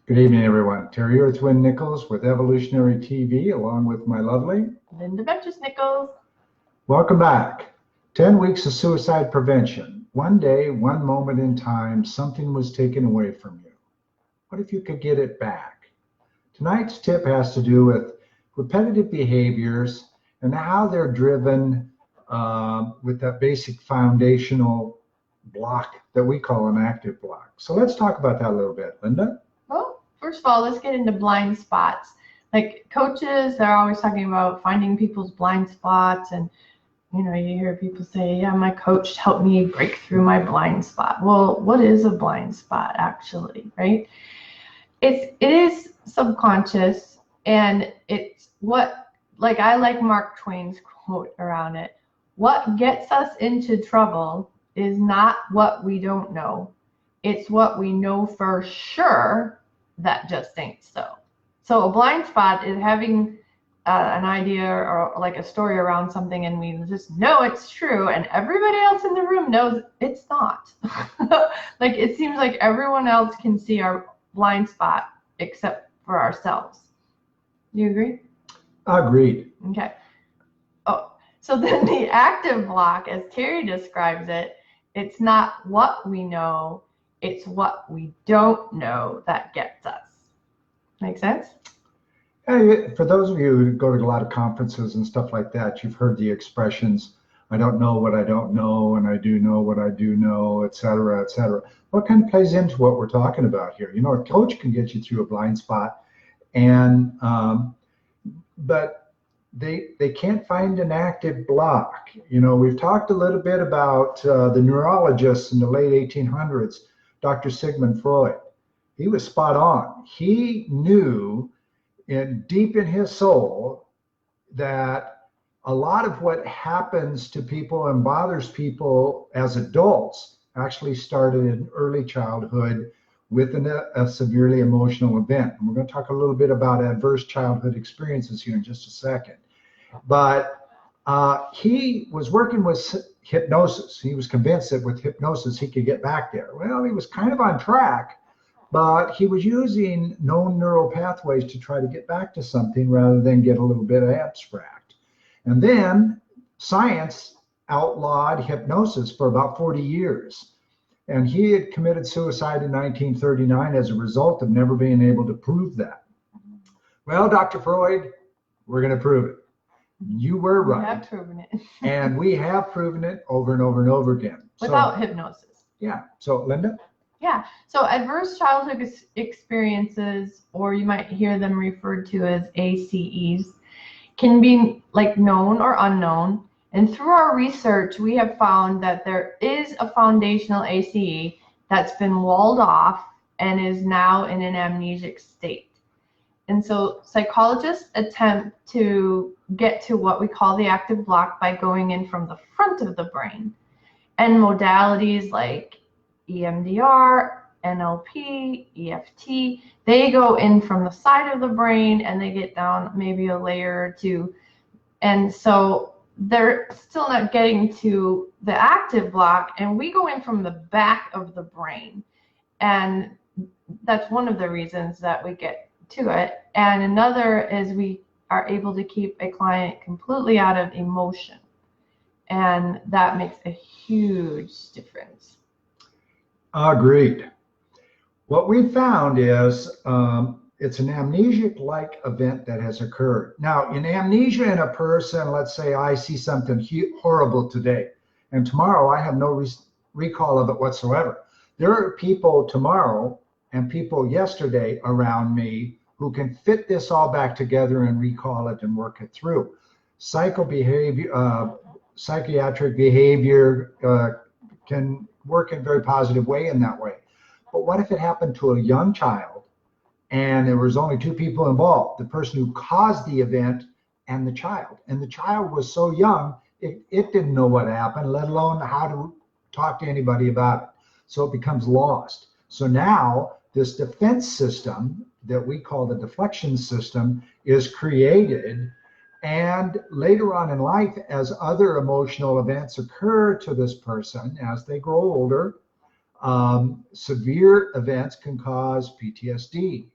Good evening, everyone. Terry Earthwind Nichols with Evolutionary TV, along with my lovely Linda Betches Nichols. Welcome back. 10 weeks of suicide prevention. One day, one moment in time, something was taken away from you. What if you could get it back? Tonight's tip has to do with repetitive behaviors and how they're driven with that basic foundational block that we call an active block. So let's talk about that a little bit. Linda? Well, first of all, let's get into blind spots. Like coaches, they're always talking about finding people's blind spots, and you hear people say, yeah, my coach helped me break through my blind spot. Well, what is a blind spot actually, right? It is subconscious, and it's what, like I like Mark Twain's quote around it, what gets us into trouble is not what we don't know. It's what we know for sure that just ain't so. So a blind spot is having an idea or like a story around something, and we just know it's true, and everybody else in the room knows it's not. Like it seems like everyone else can see our blind spot except for ourselves. You agree? Agreed. Okay. Oh, so then the active block, as Terry describes it, it's not what we know, it's what we don't know that gets us. Make sense? Hey, for those of you who go to a lot of conferences and stuff like that, you've heard the expressions, I don't know what I don't know, and I do know what I do know, et cetera, et cetera. What kind of plays into what we're talking about here? A coach can get you through a blind spot, and but they can't find an active block. We've talked a little bit about the neurologist in the late 1800s, Dr. Sigmund Freud. He was spot on. He knew deep in his soul that a lot of what happens to people and bothers people as adults actually started in early childhood with a severely emotional event. And we're going to talk a little bit about adverse childhood experiences here in just a second. But he was working with hypnosis. He was convinced that with hypnosis he could get back there. Well, he was kind of on track, but he was using known neural pathways to try to get back to something rather than get a little bit abstract. And then science outlawed hypnosis for about 40 years. And he had committed suicide in 1939 as a result of never being able to prove that. Well, Dr. Freud, we're going to prove it. You were right. We have proven it. And we have proven it over and over and over again. Without hypnosis. Yeah. So, Linda? Yeah. So adverse childhood experiences, or you might hear them referred to as ACEs, can be like known or unknown. And through our research, we have found that there is a foundational ACE that's been walled off and is now in an amnesic state. And so psychologists attempt to get to what we call the active block by going in from the front of the brain. And modalities like EMDR, NLP, EFT, they go in from the side of the brain and they get down maybe a layer or two. And so they're still not getting to the active block, and we go in from the back of the brain. And that's one of the reasons that we get to it. And another is we are able to keep a client completely out of emotion. And that makes a huge difference. Agreed. What we found is it's an amnesic-like event that has occurred. Now, in amnesia in a person, let's say I see something horrible today, and tomorrow I have no recall of it whatsoever. There are people tomorrow and people yesterday around me who can fit this all back together and recall it and work it through. Psychiatric behavior can work in a very positive way in that way. But what if it happened to a young child and there was only two people involved, the person who caused the event and the child was so young, it didn't know what happened, let alone how to talk to anybody about it. So it becomes lost. So now this defense system that we call the deflection system is created. And later on in life, as other emotional events occur to this person as they grow older, severe events can cause PTSD,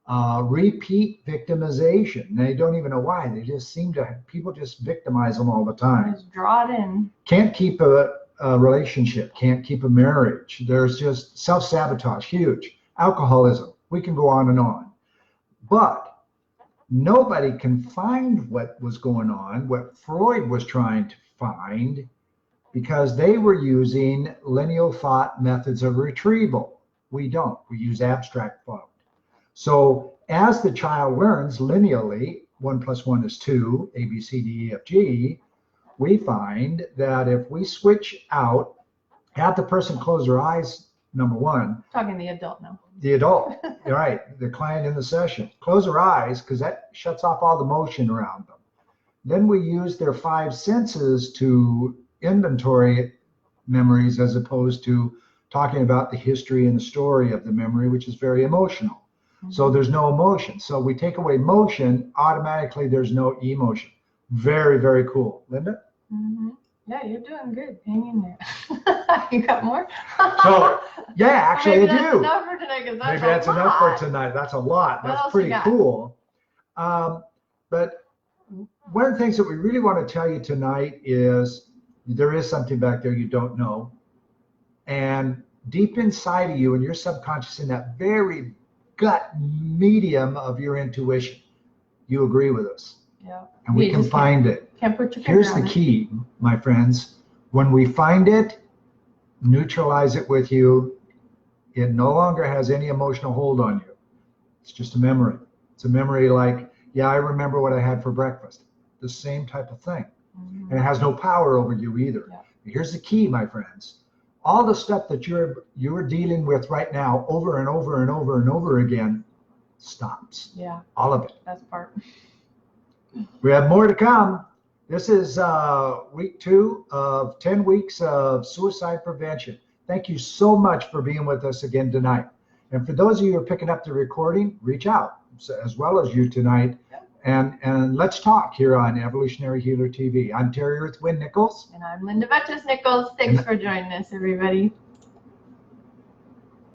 repeat victimization. They don't even know why. They just seem to, people just victimize them all the time. Just draw it in. Can't keep a relationship, can't keep a marriage. There's just self-sabotage, huge. Alcoholism, we can go on and on. But nobody can find what was going on, what Freud was trying to find, because they were using lineal thought methods of retrieval. We don't. We use abstract thought. So as the child learns lineally, 1 + 1 is 2, A, B, C, D, E, F, G, we find that if we switch out, have the person close their eyes, number one. Talking the adult now. The adult, right, the client in the session. Close their eyes, because that shuts off all the motion around them. Then we use their 5 senses to inventory memories, as opposed to talking about the history and the story of the memory, which is very emotional. So there's no emotion. So we take away motion, automatically there's no emotion. Very, very cool. Linda? Yeah, you're doing good. Hang in there. You got more? So, yeah, actually Maybe I that's do. enough for tonight, 'cause Maybe that's enough for tonight. That's a lot. What That's else pretty you got? cool. But one of the things that we really want to tell you tonight is there is something back there you don't know. And deep inside of you, in your subconscious, in that very gut medium of your intuition, you agree with us. Yeah. And we can find it. Can't put your finger Here's on the it. key, my friends. When we find it, neutralize it with you. It no longer has any emotional hold on you. It's just a memory. It's a memory like, yeah, I remember what I had for breakfast. The same type of thing. And it has no power over you either. Yeah. Here's the key, my friends. All the stuff that you're dealing with right now, over and over and over and over again, stops. Yeah, All of it. best part. We have more to come. This is week 2 of 10 weeks of suicide prevention. Thank you so much for being with us again tonight. And for those of you who are picking up the recording, reach out, as well as you tonight. And let's talk here on Evolutionary Healer TV. I'm Terry Earthwind Nichols. And I'm Linda Bettis Nichols. Thanks for joining us, everybody.